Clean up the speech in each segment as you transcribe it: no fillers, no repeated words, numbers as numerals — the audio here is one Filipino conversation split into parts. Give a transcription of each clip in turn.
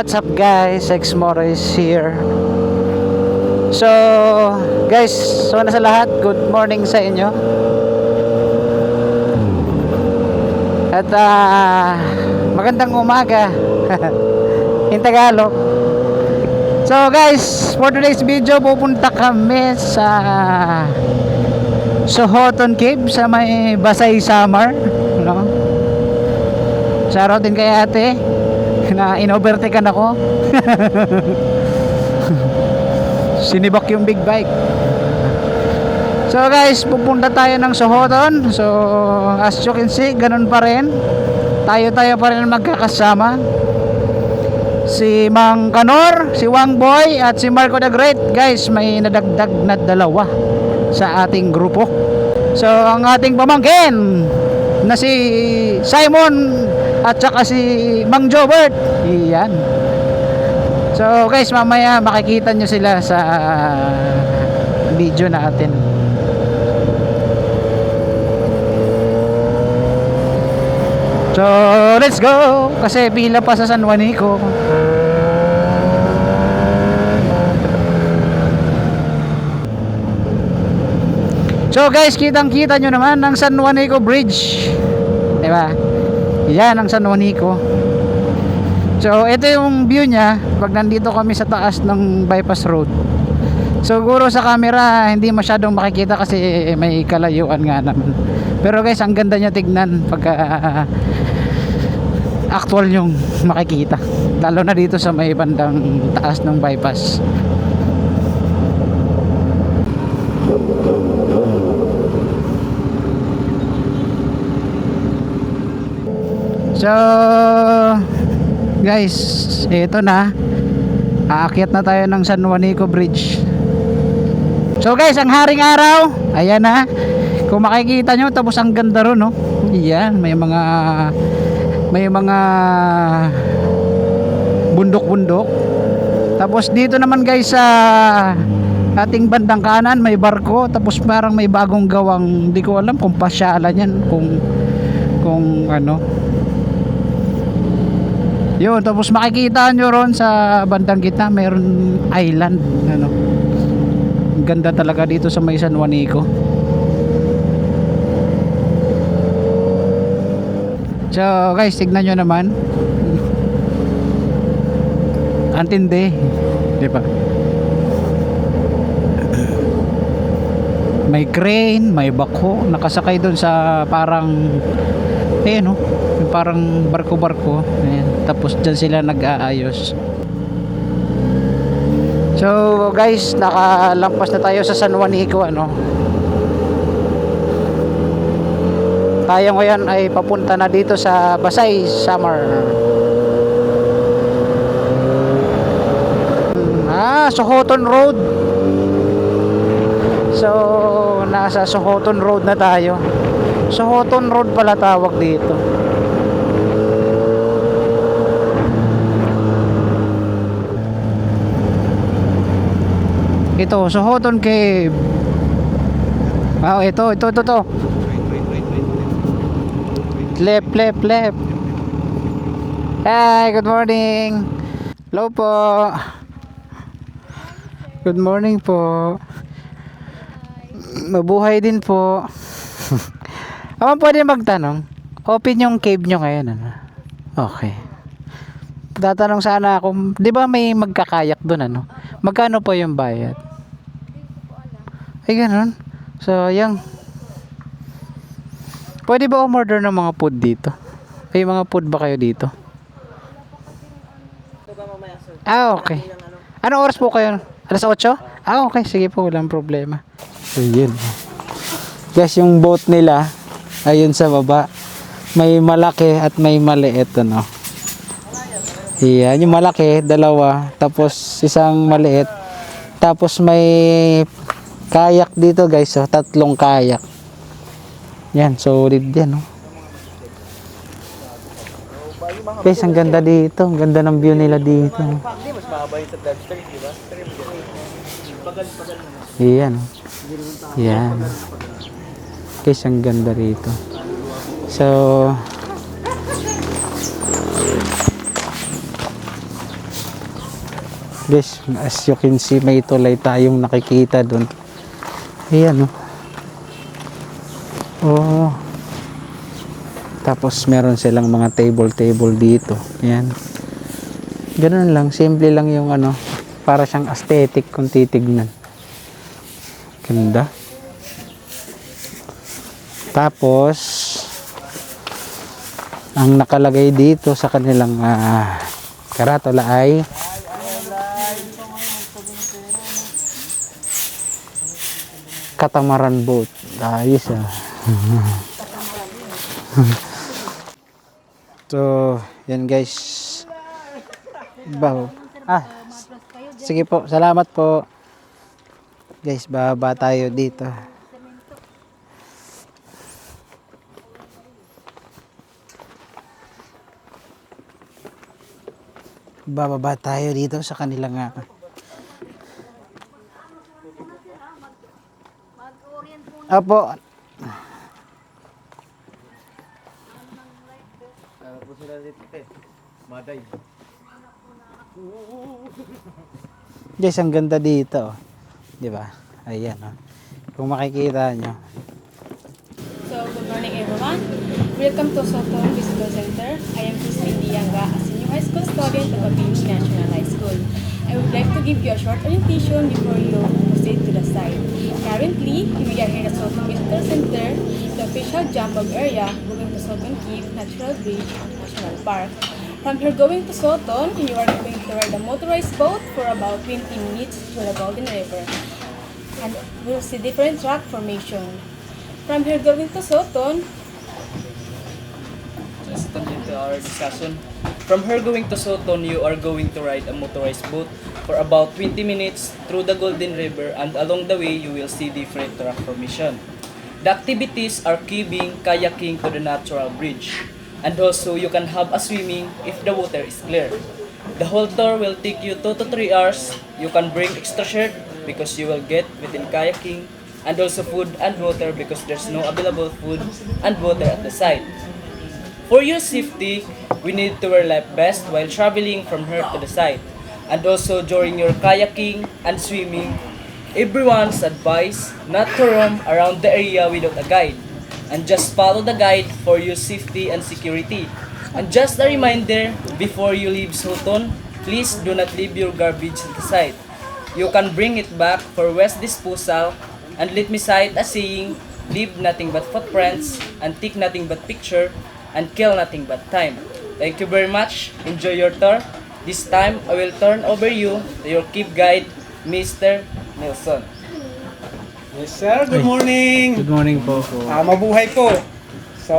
What's up guys, Exmoro is here. So guys, una sa lahat, good morning sa inyo. At magandang umaga in Tagalog. So guys, for today's video, pupunta kami sa Sohoton Cave sa may Basay, Samar, no? Shoutout din kay ate na in-overtaken ako. Sinibak yung big bike. So guys, pupunta tayo ng Sohoton. So as you can see, ganun pa rin. Tayo pa rin magkakasama. Si Mang Kanor, si Wang Boy at si Marco the Great. Guys, may nadagdag na dalawa sa ating grupo. So ang ating pamangkin na si Simon at saka si Mang Jobert. Iyan. So guys, mamaya makikita nyo sila sa video natin. So let's go, kasi pila pa sa San Juanico. So guys, kitang-kita nyo naman ang San Juanico Bridge, diba? Yan ang San Juanico. So ito yung view nya pag nandito kami sa taas ng bypass road. Siguro sa camera hindi masyadong makikita kasi may kalayuan nga naman. Pero guys, ang ganda nya tignan pag actual yung makikita, lalo na dito sa may bandang taas ng bypass. So guys, ito na, aakyat na tayo ng San Juanico Bridge. So guys, ang haring araw, ayan na. Kung makikita nyo, tapos ang ganda ron, no? Ayan, may mga bundok-bundok. Tapos dito naman guys, sa ating bandang kanan may barko. Tapos parang may bagong gawang, hindi ko alam kung pasyalan yan, kung ano. Yun, tapos makikita nyo ron sa bandang gitna, mayroon island, ano. Ganda talaga dito sa may San Juanico. So guys, tignan nyo naman. Antindi, di ba? May crane, may bako, nakasakay doon sa parang no? Yung parang barko-barko. Ayan. Tapos dyan sila nag-aayos. So guys, nakalampas na tayo sa San Juanico, ano. Tayo ngayon ay papunta na dito sa Basay, Samar. Sohoton Road. So nasa Sohoton Road na tayo. Sohoton Road pala tawag dito. Ito, Sohoton Cave. Ito. Left. Hi, good morning. Hello po. Good morning po. Mabuhay din po. Pwede magtanong. Open yung cave nyo ngayon, ano? Okay. Tatanong sana ako, di ba may magkakayak doon, ano? Magkano po yung bayad? Ay, ganun. So, yung pwede ba umorder ng mga food dito? May mga food ba kayo dito? Okay. Anong oras po kayo? Alas 8? Okay. Sige po, walang problema. So, yun. Guys, yung boat nila, ayun sa baba. May malaki at may maliit, ano. Yan, yung malaki, dalawa. Tapos, isang maliit. Tapos, may kayak dito, guys. So, 3 kayak. Yan, solid yan, no? Guys, ang ganda dito. Ang ganda ng view nila dito. Yan. Yan. Guys, ang ganda rito. So Guys, as you can see, may tulay tayong nakikita doon. Ayan, oh. Oh. Tapos meron silang mga table dito. Ayan. Ganun lang, simple lang yung ano, para siyang aesthetic kung titignan. Ganda. Tapos ang nakalagay dito sa kanilang karatula ay catamaran boat. Ayos ah. So, yan guys. Sige po, salamat po. Guys, bababa tayo dito. Bababa tayo dito sa kanilang Apo. Guys, ang ganda dito. 'Di ba? Ayan, oh. Kung makikita nyo. So, good morning everyone. Welcome to Soton Visitor Center. I am Christine Dianga, a senior high school student of Abini National High School. I would like to give you a short orientation before you proceed to the site. Currently, we are here at Soton Visitor Center, the official jump-off area going to Soton Cave Natural Bridge National Park. From here going to Soton, you are going to ride a motorized boat for about 20 minutes through the Golden River. And we'll see different track formation. From here going to Soton, Just into our discussion. From here going to Soton, you are going to ride a motorized boat for about 20 minutes through the Golden River, and along the way you will see different rock formation. The activities are caving, kayaking to the natural bridge, and also you can have a swimming if the water is clear. The whole tour will take you 2 to 3 hours. You can bring extra shirt because you will get within kayaking, and also food and water because there's no available food and water at the site. For your safety, we need to wear life vest while traveling from here to the site. And also during your kayaking and swimming, everyone's advised not to roam around the area without a guide. And just follow the guide for your safety and security. And just a reminder, before you leave Soton, please do not leave your garbage at the site. You can bring it back for waste disposal, and let me cite a saying, leave nothing but footprints, and take nothing but picture, and kill nothing but time. Thank you very much. Enjoy your tour. This time, I will turn over you to your keep guide, Mr. Nelson. Yes sir, good morning. Good morning po. Mabuhay po. So,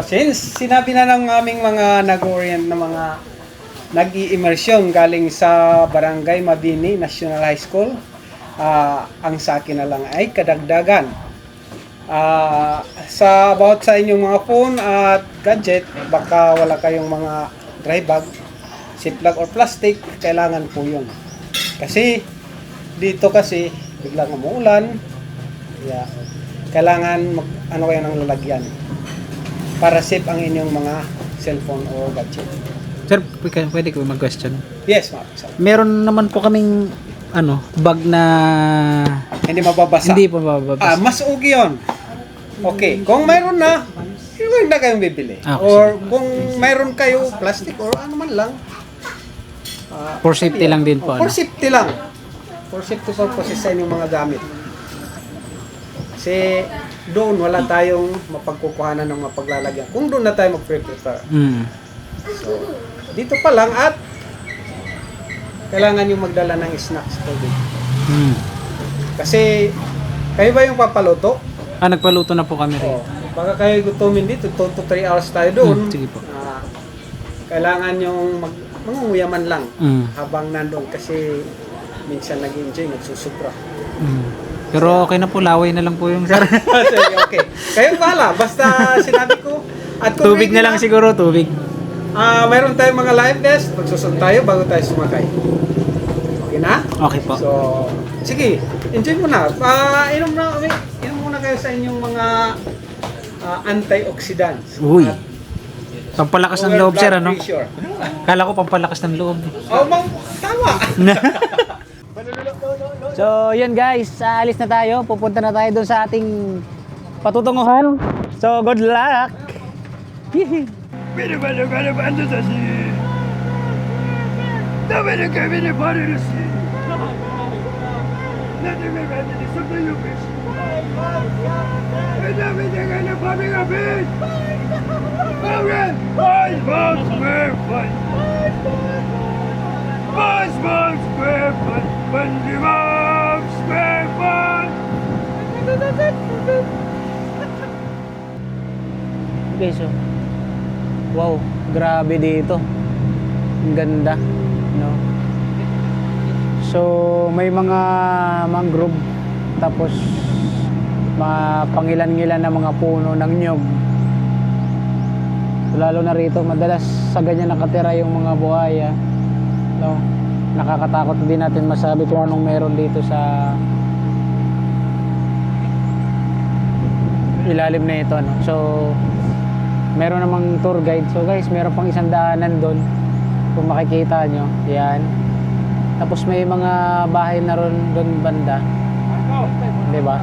since sinabi na ng aming mga nag-orient na mga nag-i-immersion galing sa Barangay Mabini National High School, ang sa akin na lang ay kadagdagan. About sa inyong mga phone at gadget, baka wala kayong mga dry bag, ziplock or plastic, kailangan po yun. Kasi, dito kasi, biglang umuulan, kailangan ano kayo ng lalagyan para safe ang inyong mga cellphone o gadget. Sir, pwede ko mag-question? Yes, ma'am. Meron naman po kaming bag na Hindi mababasa. hindi po mababasa. Mas okay yun. Okay, kung mayroon na, huwag na kayong bibili. Okay, Or kung mayroon kayo plastic or ano man lang. For safety lang din po. For safety lang. For safety purposes sa inyong mga gamit. Kasi doon wala tayong mapagkukuhanan ng mapaglalagyan. Kung doon na tayo mag-prepare. So, dito pa lang at kailangan yung magdala ng snacks tubig. Kasi kayo ba yung papaluto? Nagpaluto na po kami rin. Baka kayo gutumin dito, 2 to 3 hours tayo doon. Sige po. Kailangan yung mangunguyaman lang habang nandun kasi minsan nag-enjoy, nagsusubra. Pero okay na po, laway na lang po yung sir. Okay. Kayo bahala, basta sinabi ko. At kung Tubig ready na lang siguro, tubig. Mayroon tayong mga live vest, magsusunod tayo bago tayo sumakay. Okay na? Okay po. So, sige, enjoy mo na. Inom muna kayo sa inyong mga antioxidants. Uy. Pampalakas ng loob, sir, ano? Pressure. Kala ko pampalakas ng loob. Oh, tama. So, yun guys, aalis na tayo. Pupunta na tayo doon sa ating patutunguhan. So, good luck! Okay, so wow, grabe dito. Ang ganda, no? So, may mga mangrove, tapos mga pangilan-ngilan na mga puno ng nyog. So, lalo na rito, madalas sa ganyan nakatira yung mga buhaya, no? Nakakatakot din natin masabi kung anong meron dito sa ilalim na ito, no? So, meron namang tour guide. So guys, meron pang isang daanan doon. Kung makikita nyo, yan. Tapos may mga bahay na ron doon banda. Diba?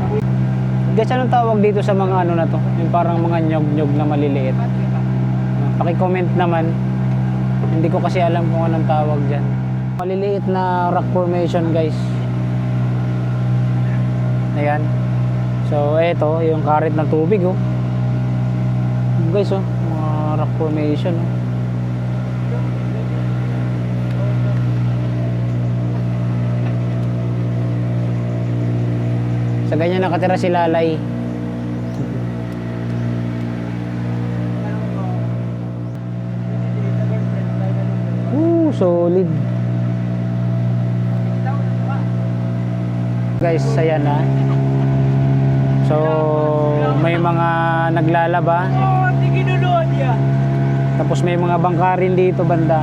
Guys, anong tawag dito sa mga ano na to? Yung parang mga nyog-nyog na maliliit. Paki-comment naman. Hindi ko kasi alam kung anong tawag dyan. Maliliit na rock formation guys. Ayan. So eto, yung karet ng tubig oh. Guys oh, mga rock formation oh. Sa ganyan nakatira si Lalay. Solid. Guys, ayan na. So, may mga naglalaba. Tapos may mga bangka rin dito banda.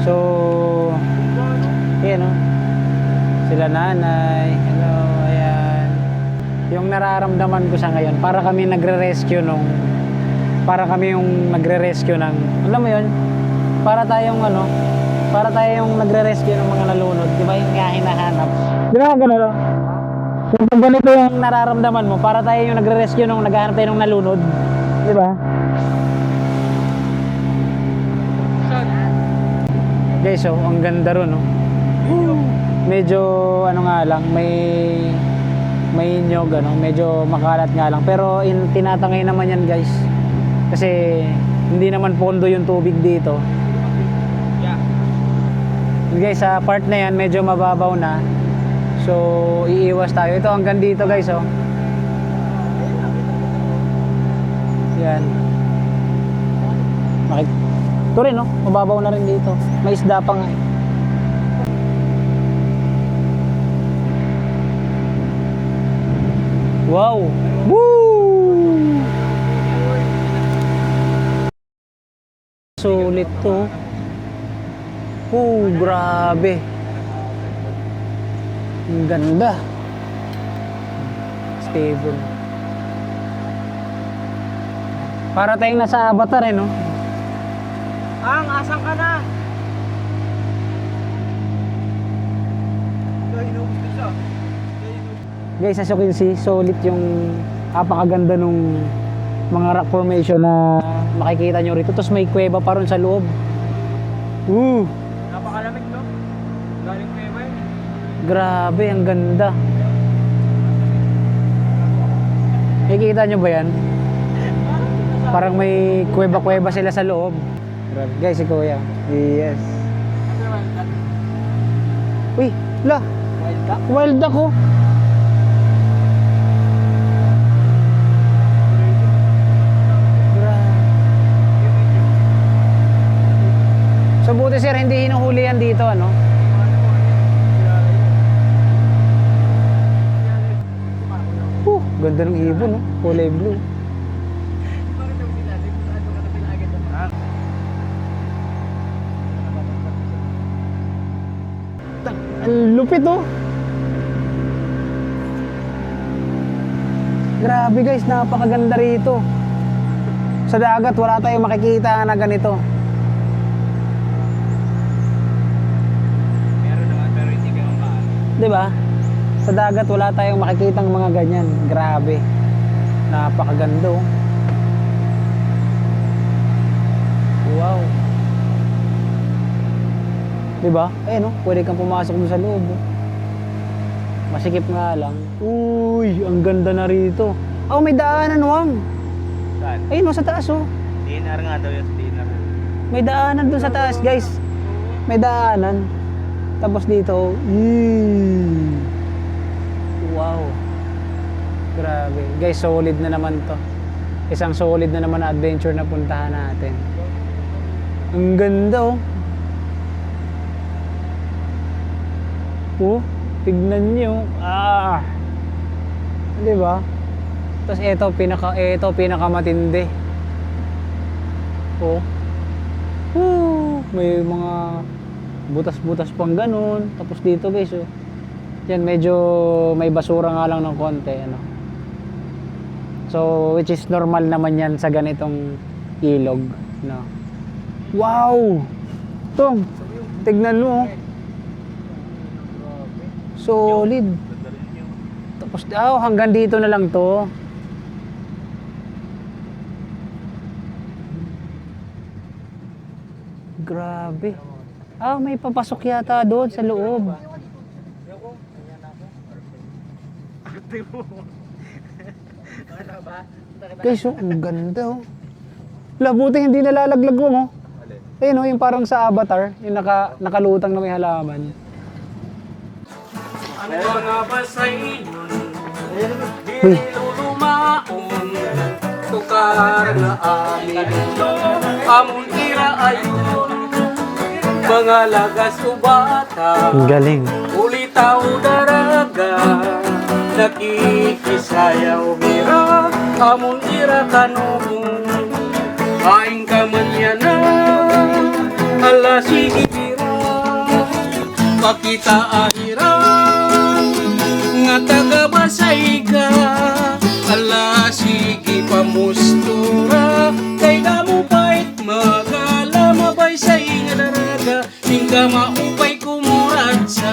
So, ayan o. Sila nanay. Hello, ayan. Yung nararamdaman ko sa ngayon, para kami nagre-rescue nung yung alam mo yun, para tayong nagre-rescue ng mga nalunod, di ba yung nga hinahanap? Di ba gano'n? Kung ganito yung nararamdaman mo, para tayo yung nagre-rescue nung naghahanap tayo ng nalunod, di ba? Guys, so ang ganda ron, no? Medyo ano nga lang, may nyog, ano, medyo makalat nga lang, pero tinatangay naman yan guys. Kasi hindi naman pondo yung tubig dito. Guys, sa part na yan medyo mababaw na. So, iiwas tayo. Ito hanggang dito guys, oh. Yan. Ito rin, oh. Mababaw na rin dito. May isda pa nga. Wow! Woo! Sulit to. Grabe. Ang ganda. Stable. Para tayong nasa Avatar eh, no? Asan ka na? Guys, as you can see, solid yung napakaganda nung mga rock formation na makikita nyo rito. Tapos may kuweba pa ron sa loob. Napakalamig, no? Galing kayo ba? Grabe, ang ganda. Nakikita nyo ba yan? Parang may kuweba-kuweba sila sa loob. Grabe. Guys, si Kuya. Yes. Uy, la. Wild duck? Wild duck oh. So buti sir, hindi hinuhuli yan dito, ano? Ganda ng ibon, no? Kulay blue. Ang lupit, oh. Grabe guys, napakaganda rito. Sa dagat, wala tayong makikita na ganito. Meron naman pero hindi 'Di ba? Sa dagat wala tayong makikitang mga ganyan. Grabe. Napakaganda. Oh. Wow. 'Di ba? Ayun oh, pwede kang pumasok doon sa loob. Oh. Masikip nga lang. Uy, ang ganda na rito. Oh, may daanan, Wang. Saan? Ayun oh, sa taas oh. Dinner nga daw yung dinner. May daanan doon sa taas, guys. May daanan. Tapos dito, wow. Grabe. Guys, solid na naman to. Isang solid na naman na adventure na puntahan natin. Ang ganda oh. Oh, tignan niyo. Ah. 'Di ba? Tapos ito pinakamatindi. Oh. May mga butas-butas pang ganun. Tapos dito guys, oh. Yan, medyo may basura nga lang ng konti, ano. So, which is normal naman yan sa ganitong ilog, no. Wow! Tong, tignan mo, oh. Solid. Tapos, hanggang dito na lang to. Grabe. May papasok yata doon sa loob. Guys, oh, ang ganda oh. Labuti hindi nalalaglag mo, oh. Ayun oh, yung parang sa Avatar, yung nakalutang na may halaman. Ano nga ba sa inyo? Uy. Lulumaon, tukar na amin. Amon tira ayun, mga lagas o bata. Ang galing. Ulitaw daraga, nakikisayaw mira. Amon tira tanong, aing kamanyana. Ala sige mira, pakita ahiran, nga taga-basay ka. Ala sige pamustura, kay damo pa'y magala mabay sa nga daraga, hingga maupay kumurat sa.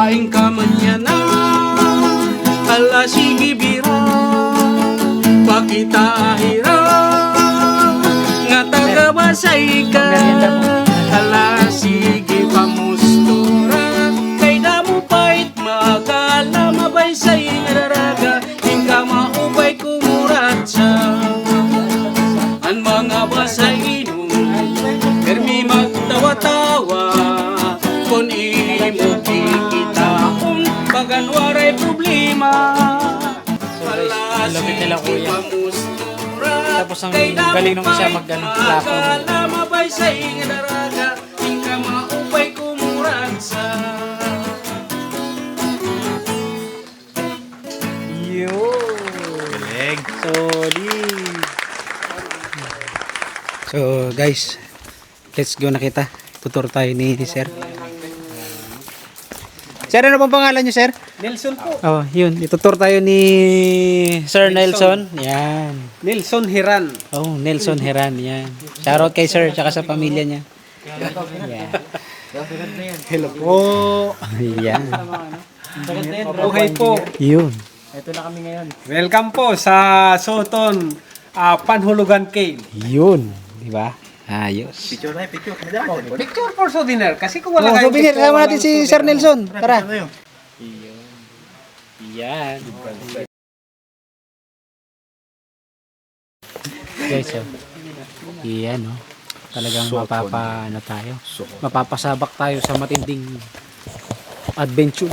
Aing kamanyana, ala sige bira, pakita ahira, nga taga-basay ka. Ala sige pamustura, kay damo pa'y magala mabay sa daraga, hingga maupay kumurat sa. Ang mga basainon, permi magtawa-tawa, kung imo kikitaon, bagan waray problema. Lapit nila kuya. Tapos ang galing nung isa mag-lapon. Mabay sa inga daraga, hingga maupay kumuran sa. Galing. Solid. So guys, let's go na kita. Tutur tayo ni Sir. Sir, ano pang pangalan niyo, Sir? Nelson po. Oh, yun. Itutur tayo ni Sir Nelson. Yan. Nelson Hiran. Oh, Nelson Heran. Yan. Shoutout kay Sir, tsaka sa pamilya niya. Yan. Hello po. Yan. Buhay po. Yun. Welcome po sa Soton Panhulugan Cave. Yun. Diba? Ayos. Picture Picture for souvenir. Kasi kung wala Oh, kayong souvenir. picture, Kasama natin si walang Sir souvenir. Nelson. Tara. Yan. Guys, oh. Yan, oh. Talagang mapapasabak tayo sa matinding adventure.